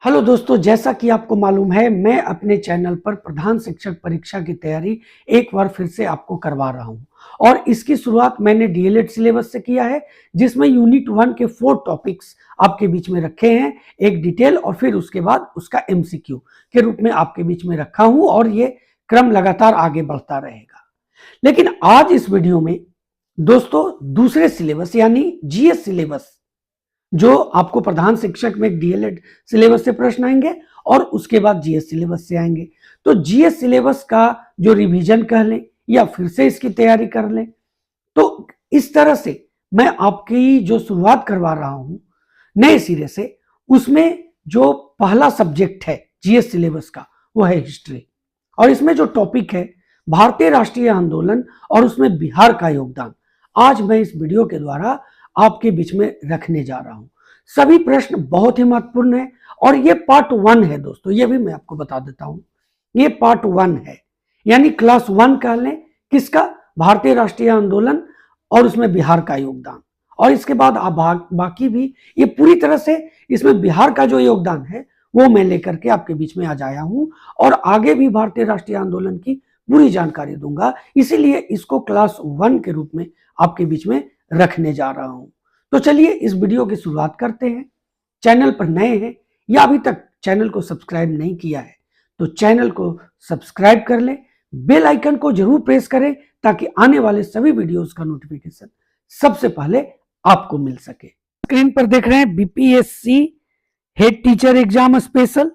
Hello दोस्तों, जैसा कि आपको मालूम है मैं अपने चैनल पर प्रधान शिक्षक परीक्षा की तैयारी एक बार फिर से आपको करवा रहा हूं और इसकी शुरुआत मैंने डीएलएड सिलेबस से किया है, जिसमें यूनिट 1 के 4 टॉपिक्स आपके बीच में रखे हैं, एक डिटेल और फिर उसके बाद उसका एमसीक्यू के रूप में आपके बीच में रखा हूं और ये क्रम लगातार आगे बढ़ता रहेगा। लेकिन आज इस वीडियो में दोस्तों दूसरे सिलेबस यानी जीएस सिलेबस, जो आपको प्रधान शिक्षक में डीएलएड सिलेबस से प्रश्न आएंगे और उसके बाद जीएस सिलेबस से आएंगे। तो जीएस सिलेबस का जो रिवीजन कह लें या फिर से इसकी तैयारी कर लें, तो इस तरह से मैं आपकी जो शुरुआत करवा रहा हूं नए सिरे से, उसमें जो पहला सब्जेक्ट है जीएस सिलेबस का वो है हिस्ट्री, और इसमें जो टॉपिक है भारतीय राष्ट्रीय आंदोलन और उसमें बिहार का योगदान, आज मैं इस वीडियो के द्वारा आपके बीच में रखने जा रहा हूं। सभी प्रश्न बहुत ही महत्वपूर्ण है और ये पार्ट 1 है दोस्तों, ये भी मैं आपको बता देता हूं, ये पार्ट 1 है, यानी क्लास 1 कह लें। किसका? भारतीय राष्ट्रीय आंदोलन और उसमें बिहार का योगदान। और इसके बाद आप बाकी भी ये पूरी तरह से इसमें बिहार का जो योगदान है वो मैं लेकर के आपके बीच में आज आया हूं और आगे भी भारतीय राष्ट्रीय आंदोलन की पूरी जानकारी दूंगा, इसीलिए इसको क्लास 1 के रूप में आपके बीच में रखने जा रहा हूं। तो चलिए इस वीडियो की शुरुआत करते हैं। चैनल पर नए हैं या अभी तक चैनल को सब्सक्राइब नहीं किया है तो चैनल को सब्सक्राइब कर लें, बेल आइकन को जरूर प्रेस करें ताकि आने वाले सभी वीडियोस का नोटिफिकेशन सबसे पहले आपको मिल सके। स्क्रीन पर देख रहे हैं BPSC head teacher exam special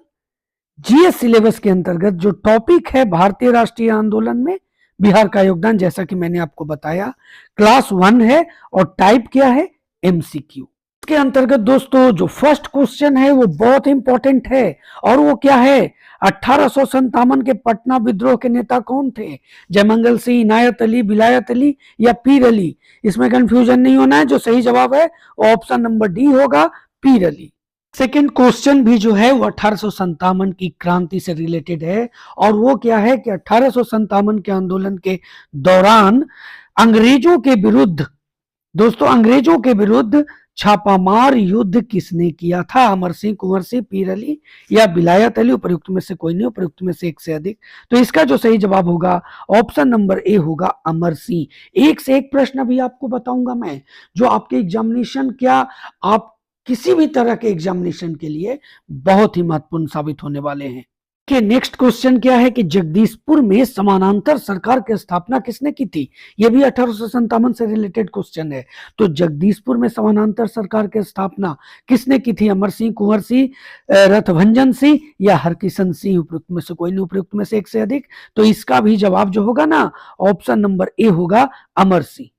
GS syllabus के अंतर्गत जो टॉपिक है भारतीय राष्ट्रीय आंदोलन में बिहार का योगदान, जैसा कि मैंने आपको बताया क्लास 1 है और टाइप क्या है? एमसीक्यू। इसके अंतर्गत दोस्तों जो फर्स्ट क्वेश्चन है वो बहुत इंपॉर्टेंट है और वो क्या है? 1857 के पटना विद्रोह के नेता कौन थे? जयमंगल सिंह, इनायत अली, विलायत अली या पीर अली? इसमें कंफ्यूजन नहीं होना है, जो सही जवाब है वो ऑप्शन नंबर डी होगा, पीर अली। सेकेंड क्वेश्चन भी जो है वो 1857 की क्रांति से रिलेटेड है और वो क्या है कि 1857 के आंदोलन के दौरान अंग्रेजों के विरुद्ध, दोस्तों अंग्रेजों के विरुद्ध छापामार युद्ध किसने किया था? अमर सिंह, कुंवर सिंह, पीर अली या विलायत अली? उपयुक्त में से कोई नहीं, उपयुक्त में से एक से अधिक। तो इसका जो सही जवाब होगा ऑप्शन नंबर ए होगा, अमर सिंह। एक से एक प्रश्न अभी आपको बताऊंगा मैं, जो आपके एग्जामिनेशन, क्या आप किसी भी तरह के एग्जामिनेशन के लिए बहुत ही महत्वपूर्ण साबित होने वाले हैं। कि नेक्स्ट क्वेश्चन क्या है कि जगदीशपुर में समानांतर सरकार की स्थापना किसने की थी? यह भी 1857 से रिलेटेड क्वेश्चन है। तो जगदीशपुर में समानांतर सरकार की स्थापना किसने की थी? अमर सिंह, कुंवर सिंह, रथभंजन सिंह या हरकिशन सिंह? उपयुक्त में से कोई नहीं, उपयुक्त में से एक से अधिक। तो इसका भी जवाब जो होगा ना, ऑप्शन नंबर ए होगा, अमर सिंह।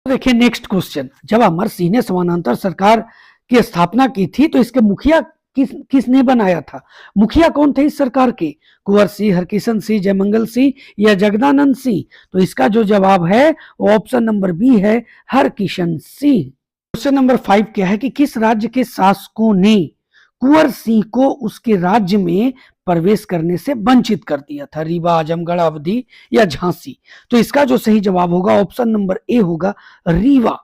देखिए नेक्स्ट क्वेश्चन, जब अमर सिंह ने समानांतर सरकार की स्थापना की थी तो इसके मुखिया किसने बनाया था? मुखिया कौन थे इस सरकार के? कुंवर सिंह, हरकिशन सिंह, जयमंगल सिंह या जगदानंद सिंह? तो इसका जो जवाब है वो ऑप्शन नंबर बी है, हरकिशन सिंह। क्वेश्चन नंबर 5 क्या है कि किस राज्य के शासकों ने कुंवर सिंह को उसके राज्य में प्रवेश करने से वंचित कर दिया था? रीवा, आजमगढ़, अवधी या झांसी? तो इसका जो सही जवाब होगा ऑप्शन नंबर ए होगा, रीवा।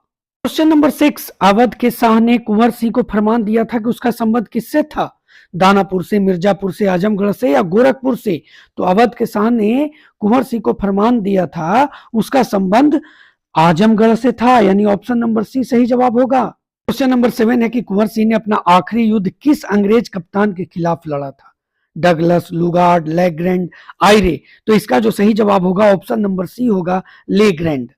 क्वेश्चन नंबर 6, अवध के शाह ने कुंवर सिंह को फरमान दिया था कि उसका संबंध किससे था? दानापुर से, मिर्जापुर से, आजमगढ़ से या गोरखपुर से? तो अवध के शाह ने कुंवर सिंह को फरमान दिया था, उसका संबंध आजमगढ़ से था, यानी ऑप्शन नंबर सी सही जवाब होगा। क्वेश्चन नंबर 7 है कि कुंवर सिंह ने अपना आखिरी युद्ध किस अंग्रेज कप्तान के खिलाफ लड़ा था? Douglas, Lugard, Legrand, Ayre? तो इसका जो सही जवाब होगा ऑप्शन नंबर सी होगा, लेग्रैंड।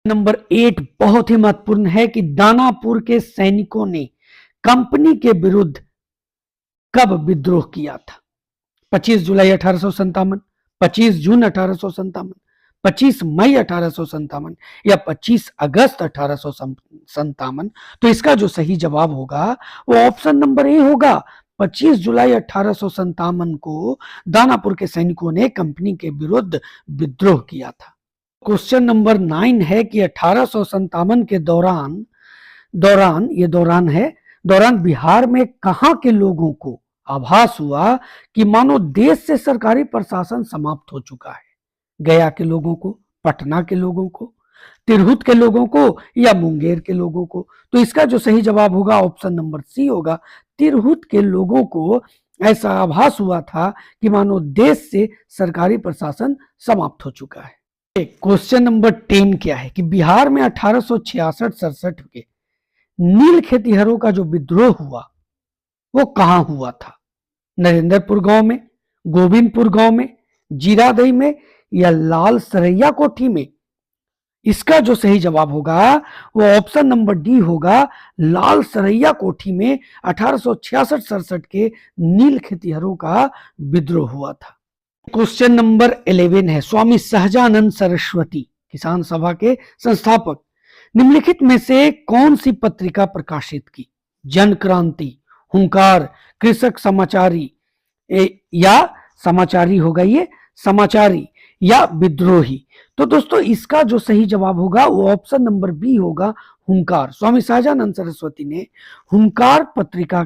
नंबर 8 बहुत ही महत्वपूर्ण है कि दानापुर के सैनिकों ने कंपनी के विरुद्ध कब विद्रोह किया था? 25 जुलाई 1857, 25 जून 1857, 25 मई 1857 या 25 अगस्त 1857? तो इसका जो सही जवाब होगा वो ऑप्शन नंबर ए होगा, 25 जुलाई 1857 को दानापुर के सैनिकों ने कंपनी के विरुद्ध विद्रोह किया था। क्वेश्चन नंबर 9 है कि 1857 के दौरान बिहार में कहां के लोगों को आभास हुआ कि मानो देश से सरकारी प्रशासन समाप्त हो चुका है? गया के लोगों को, पटना के लोगों को, तिरहुत के लोगों को या मुंगेर के लोगों को? तो इसका जो सही जवाब होगा ऑप्शन नंबर सी होगा, तिरहुत के लोगों को ऐसा आभास हुआ था कि मानो देश से सरकारी प्रशासन समाप्त हो चुका है। क्वेश्चन नंबर 10 क्या है कि बिहार में 1866-67 के नील खेतिहरों का जो विद्रोह हुआ वो कहां हुआ था? नरेंद्रपुर गांव में, गोविंदपुर गांव में, जीरादई में या लाल सरैया कोठी में? इसका जो सही जवाब होगा वो ऑप्शन नंबर डी होगा, लाल सरैया कोठी में 1866-67 के नील खेतिहरों का विद्रोह हुआ था। क्वेश्चन नंबर 11 है, स्वामी सहजानंद सरस्वती किसान सभा के संस्थापक निम्नलिखित में से कौन सी पत्रिका प्रकाशित की? जन क्रांति, हुंकार, कृषक समाचारी या समाचारी होगा ये, समाचारी या विद्रोही? तो दोस्तों इसका जो सही जवाब होगा वो ऑप्शन नंबर बी होगा, हुंकार। स्वामी सहजानंद सरस्वती ने हुंकार पत्रिका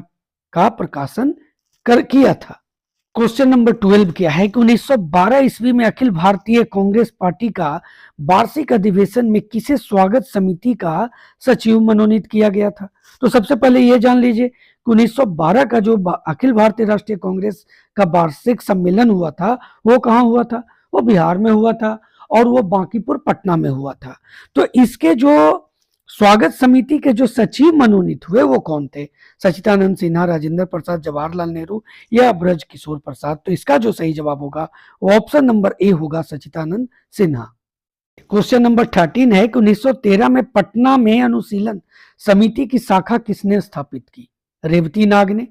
का प्रकाशन किया था। क्वेश्चन नंबर 12 क्या है कि 1912 ईस्वी में अखिल भारतीय कांग्रेस पार्टी का वार्षिक अधिवेशन में किसे स्वागत समिति का सचिव मनोनीत किया गया था? तो सबसे पहले ये जान लीजिए कि 1912 का जो अखिल भारतीय राष्ट्रीय कांग्रेस का वार्षिक सम्मेलन हुआ था वो कहाँ हुआ था? वो बिहार में हुआ था और वो बांकीपुर पटना में हुआ था। तो इसके जो स्वागत समिति के जो सचिव मनोनीत हुए वो कौन थे? सच्चिदानंद सिन्हा, राजेंद्र प्रसाद, जवाहरलाल नेहरू या ब्रज किशोर प्रसाद? तो इसका जो सही जवाब होगा वो ऑप्शन नंबर ए होगा, सच्चिदानंद सिन्हा। क्वेश्चन नंबर 13 है कि 1913 में पटना में अनुशीलन समिति की शाखा किसने स्थापित की? रेवती नाग ने,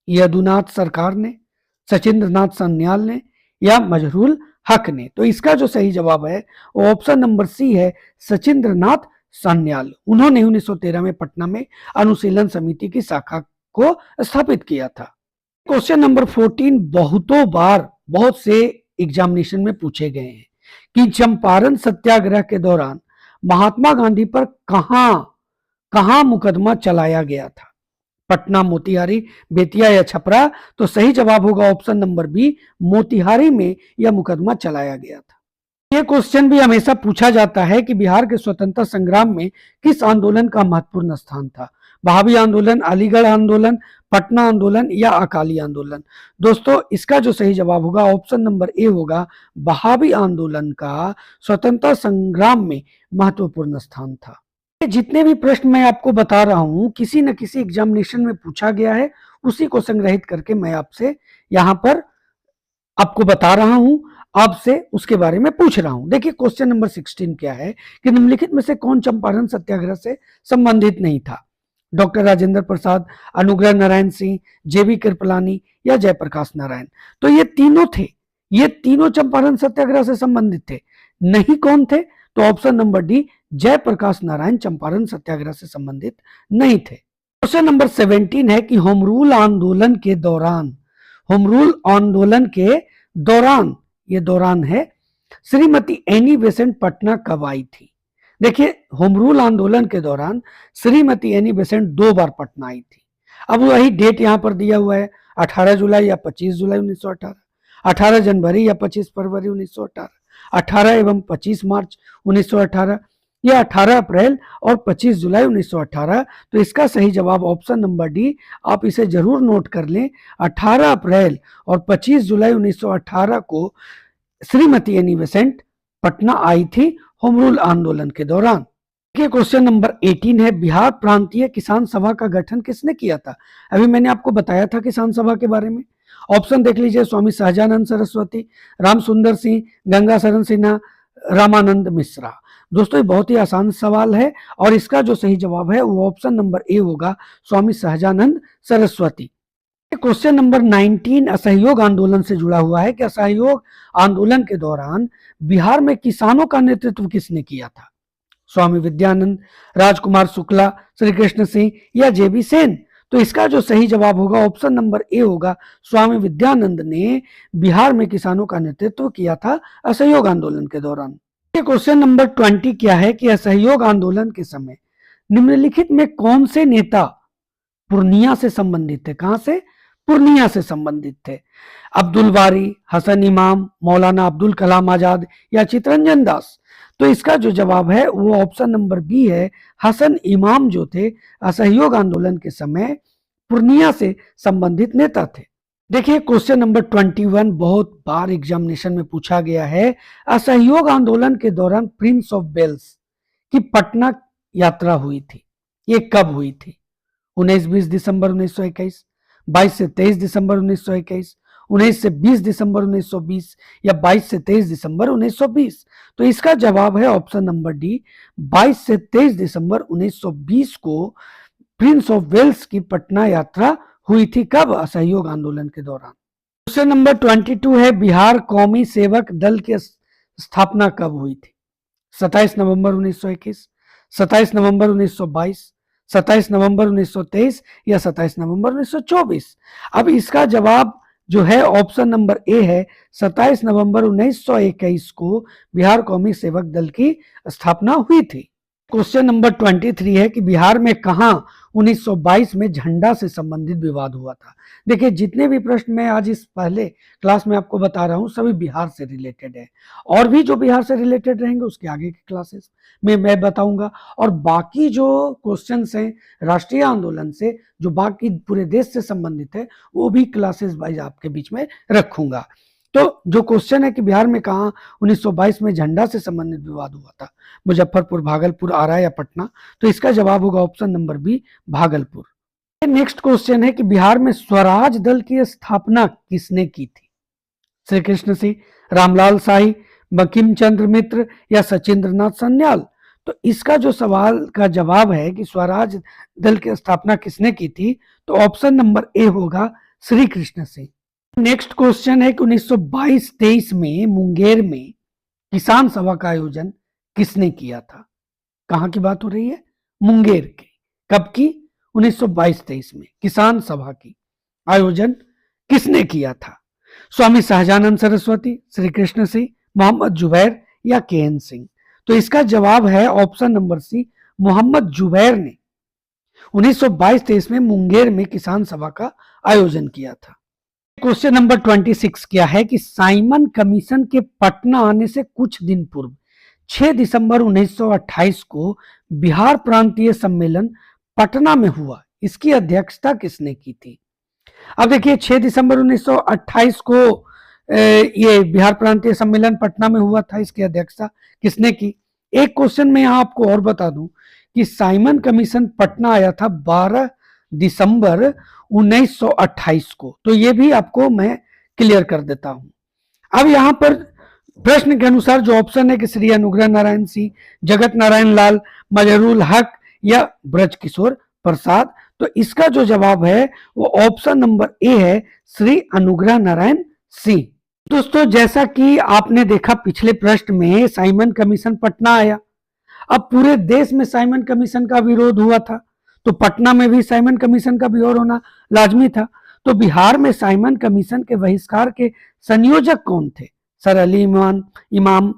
यदुनाथ सरकार ने, सचिंद्र नाथ सान्याल ने या मजहरूल हक ने? तो इसका जो सही जवाब है वो ऑप्शन नंबर सी है, सचिंद्र नाथ सान्याल। उन्होंने 1913 में पटना में अनुशीलन समिति की शाखा को स्थापित किया था। क्वेश्चन नंबर 14 बहुतों बार बहुत से एग्जामिनेशन में पूछे गए हैं कि चंपारण सत्याग्रह के दौरान महात्मा गांधी पर कहां मुकदमा चलाया गया था? पटना, मोतिहारी, बेतिया या छपरा? तो सही जवाब होगा ऑप्शन नंबर बी, मोतिहारी में यह मुकदमा चलाया गया था। ये क्वेश्चन भी हमेशा पूछा जाता है कि बिहार के स्वतंत्रता संग्राम में किस आंदोलन का महत्वपूर्ण स्थान था? वहाबी आंदोलन, अलीगढ़ आंदोलन, पटना आंदोलन या अकाली आंदोलन? दोस्तों इसका जो सही जवाब होगा ऑप्शन नंबर ए होगा, वहाबी आंदोलन का स्वतंत्रता संग्राम में महत्वपूर्ण स्थान था। जितने भी प्रश्न मैं आपको बता रहा हूं किसी न किसी एग्जामिनेशन में पूछा गया है, उसी को संग्रहित करके मैं आपसे यहाँ पर आपको बता रहा हूं, आपसे उसके बारे में पूछ रहा हूं। देखिए क्वेश्चन नंबर 16 क्या है कि निम्नलिखित में से कौन चंपारण सत्याग्रह से संबंधित नहीं था? डॉक्टर राजेंद्र प्रसाद, अनुग्रह नारायण सिंह, जेबी कृपलानी या जयप्रकाश नारायण? तो ये तीनों थे, ये तीनों चंपारण सत्याग्रह से संबंधित थे। नहीं कौन थे? तो option number D, Jayaprakash Narayan Champaran Satyagraha से संबंधित नहीं थे। क्वेश्चन नंबर 17 है कि होम रूल आंदोलन के दौरान, होम रूल आंदोलन के दौरान, ये दौरान है, श्रीमती एनी बेसेंट पटना कब आई थी? देखिए होम रूल आंदोलन के दौरान श्रीमती एनी बेसेंट 2 बार पटना आई थी। अब वही डेट यहाँ पर दिया हुआ है, 18 जुलाई या 25 जुलाई 1918, 18 जनवरी या 25 फरवरी 1918, 18 एवं 25 मार्च 1918 या 18 अप्रैल और 25 जुलाई 1918? तो इसका सही जवाब ऑप्शन नंबर डी, आप इसे जरूर नोट कर लें, 18 अप्रैल और 25 जुलाई 1918 को श्रीमती एनी बेसेंट पटना आई थी होम रूल आंदोलन के दौरान। क्वेश्चन नंबर 18 है, बिहार प्रांतीय किसान सभा का गठन किसने किया था? अभी मैंने आपको बताया था किसान सभा के बारे में। ऑप्शन देख लीजिए, स्वामी सहजानंद सरस्वती, राम सुंदर सिंह, गंगाशरण सिन्हा, रामानंद मिश्रा? दोस्तों ये बहुत ही आसान सवाल है और इसका जो सही जवाब है वो ऑप्शन नंबर ए होगा, स्वामी सहजानंद सरस्वती। क्वेश्चन नंबर 19 असहयोग आंदोलन से जुड़ा हुआ है कि असहयोग आंदोलन के दौरान बिहार में किसानों का नेतृत्व किसने किया था? स्वामी विद्यानंद, राजकुमार शुक्ला, श्री कृष्ण सिंह या जेबी सेन? तो इसका जो सही जवाब होगा ऑप्शन नंबर ए होगा, स्वामी विद्यानंद ने बिहार में किसानों का नेतृत्व किया था असहयोग आंदोलन के दौरान। क्वेश्चन नंबर 20 क्या है कि असहयोग आंदोलन के समय निम्नलिखित में कौन से नेता पूर्णिया से संबंधित थे? कहां से? पूर्णिया से संबंधित थे। अब्दुल बारी, हसन इमाम, मौलाना अब्दुल कलाम आजाद या चितरंजन दास? तो इसका जो जवाब है वो ऑप्शन नंबर बी है, हसन इमाम जो थे असहयोग आंदोलन के समय पूर्णिया से संबंधित नेता थे। देखिए क्वेश्चन नंबर 21 बहुत बार एग्जामिनेशन में पूछा गया है। असहयोग आंदोलन के दौरान प्रिंस ऑफ वेल्स की पटना यात्रा हुई थी, ये कब हुई थी? 19-20 दिसंबर 1921, 22 से 23 दिसंबर 1921, 19 से 20 दिसंबर 1920 या 22 से 23 दिसंबर 1920। तो इसका जवाब है ऑप्शन नंबर डी, 22 से 23 दिसंबर 1920 को प्रिंस ऑफ वेल्स की पटना यात्रा हुई थी। कब? असहयोग आंदोलन के दौरान। क्वेश्चन नंबर 22 है, बिहार कौमी सेवक दल की स्थापना कब हुई थी? 27 नवंबर 1921, 27 नवंबर 1922, 27 नवंबर 1923 या 27 नवंबर 1924। अब इसका जवाब जो है ऑप्शन नंबर ए है, 27 नवंबर 1921 को बिहार कौमी सेवक दल की स्थापना हुई थी। क्वेश्चन नंबर 23 है कि बिहार में कहां 1922 में झंडा से संबंधित विवाद हुआ था? देखिए जितने भी प्रश्न मैं आज इस पहले क्लास में आपको बता रहा हूं सभी बिहार से रिलेटेड है, और भी जो बिहार से रिलेटेड रहेंगे उसके आगे की क्लासेस में मैं बताऊंगा। और बाकी जो क्वेश्चंस हैं राष्ट्रीय आंदोलन से जो बाकी पूरे देश से संबंधित है वो भी क्लासेस वाइज आपके बीच में रखूंगा। तो जो क्वेश्चन है कि बिहार में कहां 1922 में झंडा से संबंधित विवाद हुआ था, मुजफ्फरपुर, भागलपुर, आरा या पटना? तो इसका जवाब होगा option number B, Bhagalpur. Next question है कि बिहार में स्वराज दल की स्थापना किसने की थी? श्री कृष्ण सिंह, रामलाल शाही, बंकिम चंद्र मित्र या सचिंद्र नाथ सन्याल? तो इसका जो सवाल का जवाब है कि स्वराज दल की स्थापना किसने की थी, तो ऑप्शन नंबर ए होगा श्री कृष्ण सिंह। नेक्स्ट क्वेश्चन है कि 1922-23 में मुंगेर में किसान सभा का आयोजन किसने किया था? कहां की बात हो रही है? मुंगेर की। कब की? 1922-23 में किसान सभा की आयोजन किसने किया था? स्वामी सहजानंद सरस्वती, श्री कृष्ण सिंह, मोहम्मद जुबैर या के.एन. सिंह? तो इसका जवाब है option number C, Mohammad Zubair ने 1922-23 में मुंगेर में किसान सभा का आयोजन किया था। क्वेश्चन नंबर 26 क्या है कि साइमन कमीशन के पटना आने से कुछ दिन पूर्व 6 दिसंबर 1928 को बिहार प्रांतीय सम्मेलन पटना में हुआ, इसकी अध्यक्षता किसने की थी? अब देखिए 6 दिसंबर 1928 को ये बिहार प्रांतीय सम्मेलन पटना में हुआ था, इसकी अध्यक्षता किसने की? एक क्वेश्चन में यहां आपको और बता दूं कि साइमन कमीशन पटना आया था 12 दिसंबर 1928 को, तो ये भी आपको मैं क्लियर कर देता हूं। अब यहां पर प्रश्न के अनुसार जो ऑप्शन है कि श्री अनुग्रह नारायण सिंह, जगत नारायण लाल, मजहरूल हक या ब्रज किशोर प्रसाद, तो इसका जो जवाब है वो ऑप्शन नंबर ए है, श्री अनुग्रह नारायण सिंह। दोस्तों जैसा कि आपने देखा पिछले प्रश्न में साइमन कमीशन पटना आया, अब पूरे देश में साइमन कमीशन का विरोध हुआ था तो पटना में भी साइमन कमीशन का विरोध होना लाजमी था। तो बिहार में साइमन कमीशन के बहिष्कार के संयोजक कौन थे? सर अली इमाम,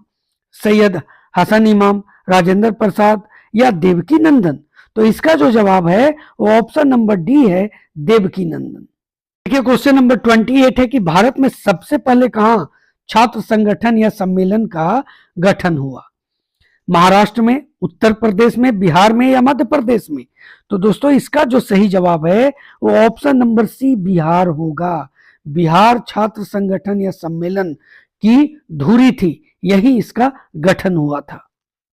सैयद हसन इमाम, राजेंद्र प्रसाद या देवकी नंदन? तो इसका जो जवाब है वो ऑप्शन नंबर डी है, देवकी नंदन। देखिए क्वेश्चन नंबर 28 है कि भारत में सबसे पहले कहां छात्र संगठन या सम्मेलन का गठन हुआ? महाराष्ट्र में, उत्तर प्रदेश में, बिहार में या मध्य प्रदेश में? तो दोस्तों इसका जो सही जवाब है वो ऑप्शन नंबर सी, बिहार होगा। बिहार छात्र संगठन या सम्मेलन की धुरी थी, यही इसका गठन हुआ था।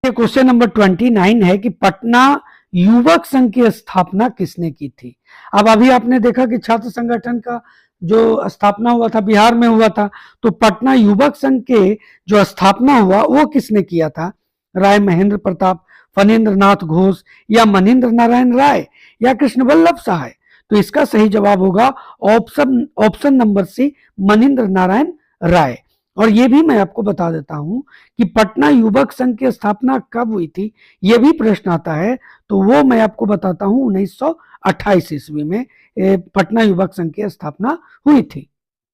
क्वेश्चन नंबर 29 है कि पटना युवक संघ की स्थापना किसने की थी? अब अभी आपने देखा कि छात्र संगठन का जो स्थापना हुआ था बिहार में हुआ था, तो पटना युवक संघ के जो स्थापना हुआ वो किसने किया था? राय महेंद्र प्रताप, फणींद्र नाथ घोष या मनीन्द्र नारायण राय या कृष्ण वल्लभ सहाय? तो इसका सही जवाब होगा option number C, Manindra Narayan Rai. और ये भी मैं आपको बता देता हूं कि पटना युवक संघ की स्थापना कब हुई थी, ये भी प्रश्न आता है, तो वो मैं आपको बताता हूं 1928 ईस्वी में पटना युवक संघ की स्थापना हुई थी।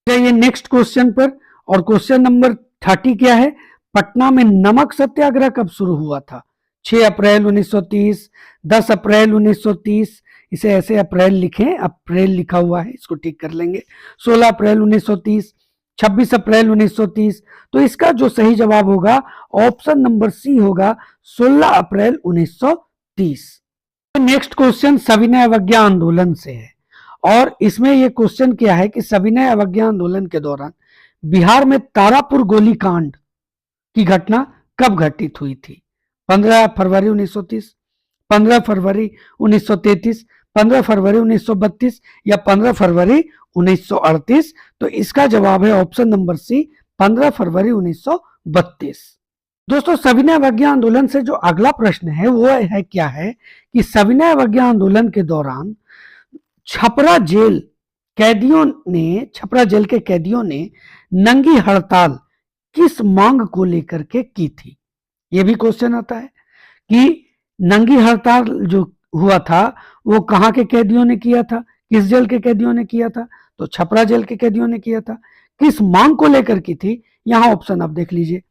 ये नेक्स्ट क्वेश्चन पर, और क्वेश्चन नंबर 30 क्या है? पटना में नमक सत्याग्रह कब शुरू हुआ था? 6 अप्रैल 1930, 10 अप्रैल 1930, इसे ऐसे अप्रैल लिखें, अप्रैल लिखा हुआ है इसको ठीक कर लेंगे, 16 अप्रैल 1930, 26 अप्रैल 1930। तो इसका जो सही जवाब होगा ऑप्शन नंबर सी होगा, 16 अप्रैल 1930। नेक्स्ट क्वेश्चन सविनय अवज्ञा आंदोलन से है, और इसमें ये क्वेश्चन क्या है कि सविनय अवज्ञा आंदोलन के दौरान बिहार में तारापुर गोलीकांड की घटना कब घटित हुई थी? 15 फरवरी 1930, 15 फरवरी 1933, 15 फरवरी 1932 या 15 फरवरी 1938? तो इसका जवाब है ऑप्शन नंबर सी, 15 फरवरी 1932। दोस्तों, सविनय अवज्ञा आंदोलन से जो अगला प्रश्न है वो है क्या है कि सविनय अवज्ञा आंदोलन के दौरान छपरा जेल के कैदियों ने नंगी हड़ताल किस मांग को लेकर के की थी? यह भी क्वेश्चन आता है कि नंगी हड़ताल जो हुआ था वो कहां के कैदियों ने किया था, किस जेल के कैदियों ने किया था? तो छपरा जेल के कैदियों ने किया था। किस मांग को लेकर की थी? यहां ऑप्शन आप देख लीजिए,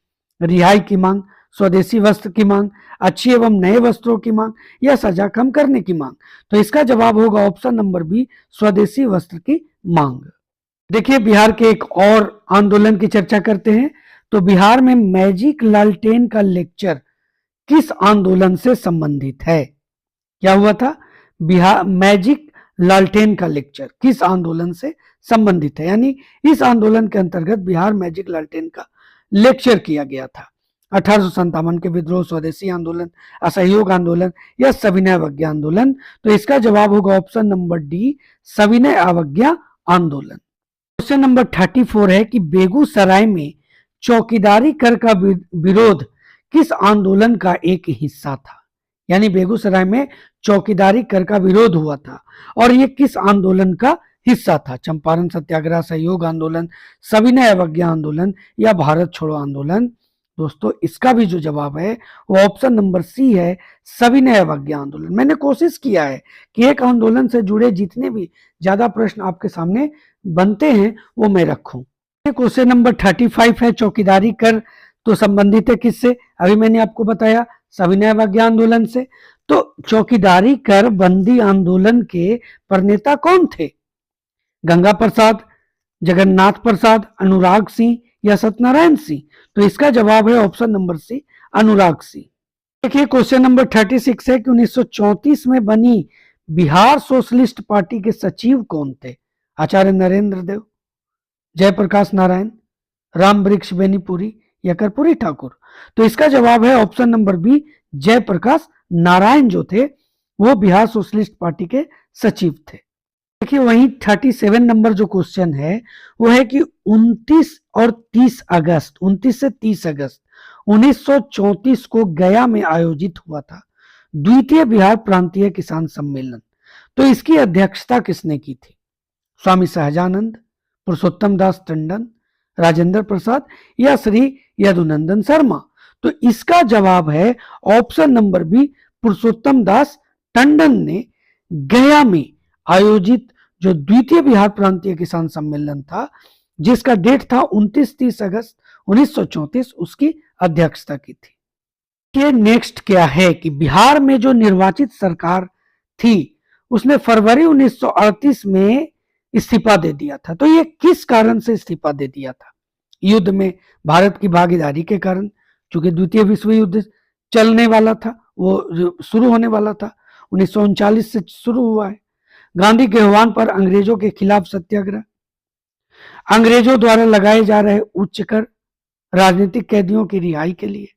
रिहाई की मांग, स्वदेशी वस्त्र की मांग, अच्छी एवं नए वस्त्रों की मांग या सजा कम करने की मांग। तो इसका जवाब होगा ऑप्शन नंबर बी, स्वदेशी वस्त्र की मांग। देखिए, बिहार के एक और आंदोलन की चर्चा करते हैं। तो बिहार में मैजिक लालटेन का लेक्चर किस आंदोलन से संबंधित है? क्या हुआ था? बिहार मैजिक लालटेन का लेक्चर किस आंदोलन से संबंधित है? यानी इस आंदोलन के अंतर्गत बिहार मैजिक लालटेन का लेक्चर किया गया था। 1857 के विद्रोह, स्वदेशी आंदोलन, असहयोग आंदोलन या सविनय अवज्ञा आंदोलन? तो इसका जवाब होगा ऑप्शन नंबर डी, सविनय अवज्ञा आंदोलन। क्वेश्चन नंबर 34 है कि बेगूसराय में चौकीदारी कर का विरोध किस आंदोलन का एक हिस्सा था? यानी बेगूसराय में चौकीदारी कर का विरोध हुआ था और ये किस आंदोलन का हिस्सा था? चंपारण सत्याग्रह, सहयोग आंदोलन, सविनय अवज्ञा आंदोलन या भारत छोड़ो आंदोलन? दोस्तों, इसका भी जो जवाब है वो ऑप्शन नंबर सी है, सविनय अवज्ञा आंदोलन। मैंने कोशिश किया है कि एक आंदोलन से जुड़े जितने भी ज्यादा प्रश्न आपके सामने बनते हैं वो मैं रखूं। क्वेश्चन नंबर 35 है, चौकीदारी कर तो संबंधित है किससे? अभी मैंने आपको बताया, सविनय अवज्ञा आंदोलन से। तो चौकीदारी कर बंदी आंदोलन के प्रणेता कौन थे? गंगा प्रसाद, जगन्नाथ प्रसाद, अनुराग सिंह या सत्यनारायण सिंह? तो इसका जवाब है ऑप्शन नंबर सी, अनुराग सिंह। देखिए, क्वेश्चन नंबर 36 है कि 1934 में बनी बिहार सोशलिस्ट पार्टी के सचिव कौन थे? आचार्य नरेंद्र देव, जयप्रकाश नारायण, राम वृक्ष बेनीपुरी या कर्पूरी ठाकुर? तो इसका जवाब है option number B, Jayaprakash Narayan जो थे वो बिहार सोशलिस्ट पार्टी के सचिव थे। देखिए, वहीं 37 नंबर जो क्वेश्चन है वो है कि 29 से 30 अगस्त 1934 को गया में आयोजित हुआ था द्वितीय बिहार प्रांतीय किसान सम्मेलन। तो इसकी अध्यक्षता किसने की थी? स्वामी सहजानंद, पुरुषोत्तम दास टंडन, राजेंद्र प्रसाद या श्री यदुनंदन शर्मा? तो इसका जवाब है ऑप्शन नंबर बी, पुरुषोत्तम दास टंडन ने गया में आयोजित जो द्वितीय बिहार प्रांतीय किसान सम्मेलन था जिसका डेट था 29-30 अगस्त 1934, उसकी अध्यक्षता की थी। ये नेक्स्ट क्या है कि बिहार में जो निर्वाचित सरकार थी उसने फरवरी 1938 में इस्तीफा दे दिया था। तो ये किस कारण से इस्तीफा दे दिया था? युद्ध में भारत की भागीदारी के कारण, क्योंकि द्वितीय विश्व युद्ध चलने वाला था, वो शुरू होने वाला था, 1939 से शुरू हुआ है। गांधी के आह्वान पर अंग्रेजों के खिलाफ सत्याग्रह, अंग्रेजों द्वारा लगाए जा रहे उच्च कर, राजनीतिक कैदियों की रिहाई के लिए।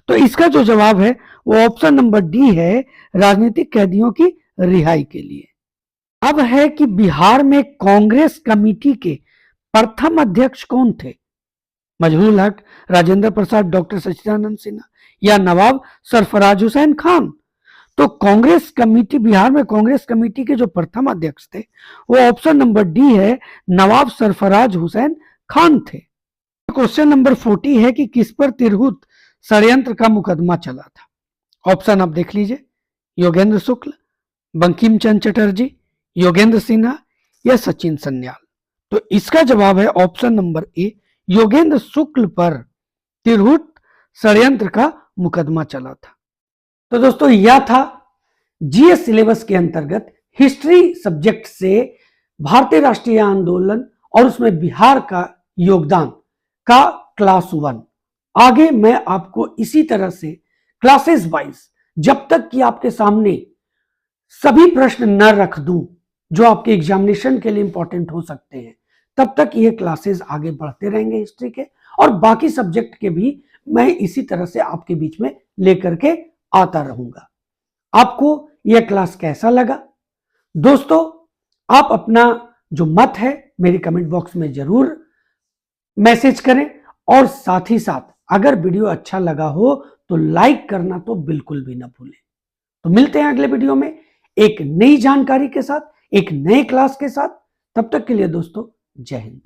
तो इसका जो जवाब है वो ऑप्शन नंबर डी है, राजनीतिक कैदियों की रिहाई के लिए। अब है कि बिहार में कांग्रेस कमेटी के प्रथम अध्यक्ष कौन थे? मजहरूल हक, राजेंद्र प्रसाद, डॉक्टर सच्चिदानंद सिन्हा या नवाब सरफराज हुसैन खान? तो कांग्रेस कमेटी, बिहार में कांग्रेस कमेटी के जो प्रथम अध्यक्ष थे वो ऑप्शन नंबर डी है, नवाब सरफराज हुसैन खान थे। क्वेश्चन नंबर 40 है कि किस पर तिरहुत षड्यंत्र का मुकदमा चला था? ऑप्शन आप देख लीजिए, योगेंद्र शुक्ल, बंकिम चंद्र चटर्जी, योगेंद्र सिन्हा या सचिन सन्याल? तो इसका जवाब है ऑप्शन नंबर ए, योगेंद्र शुक्ल पर तिरहुत षड्यंत्र का मुकदमा चला था। तो दोस्तों, यह था जीएस सिलेबस के अंतर्गत हिस्ट्री सब्जेक्ट से भारतीय राष्ट्रीय आंदोलन और उसमें बिहार का योगदान का क्लास 1। आगे मैं आपको इसी तरह से क्लासेस वाइज, जब तक कि आपके सामने सभी प्रश्न न रख दूं, जो आपके एग्जामिनेशन के लिए इंपॉर्टेंट हो सकते हैं। तब तक ये क्लासेस आगे बढ़ते रहेंगे हिस्ट्री के, और बाकी सब्जेक्ट के भी मैं इसी तरह से आपके बीच में लेकर के आता रहूंगा। आपको यह क्लास कैसा लगा दोस्तों? आप अपना जो मत है मेरे कमेंट बॉक्स में जरूर मैसेज करें, और साथ ही साथ अगर वीडियो अच्छा लगा हो तो लाइक करना तो बिल्कुल भी ना भूलें। तो मिलते हैं अगले वीडियो में एक नई जानकारी के साथ, एक नए क्लास के साथ। तब तक के लिए दोस्तों, जय हिंद।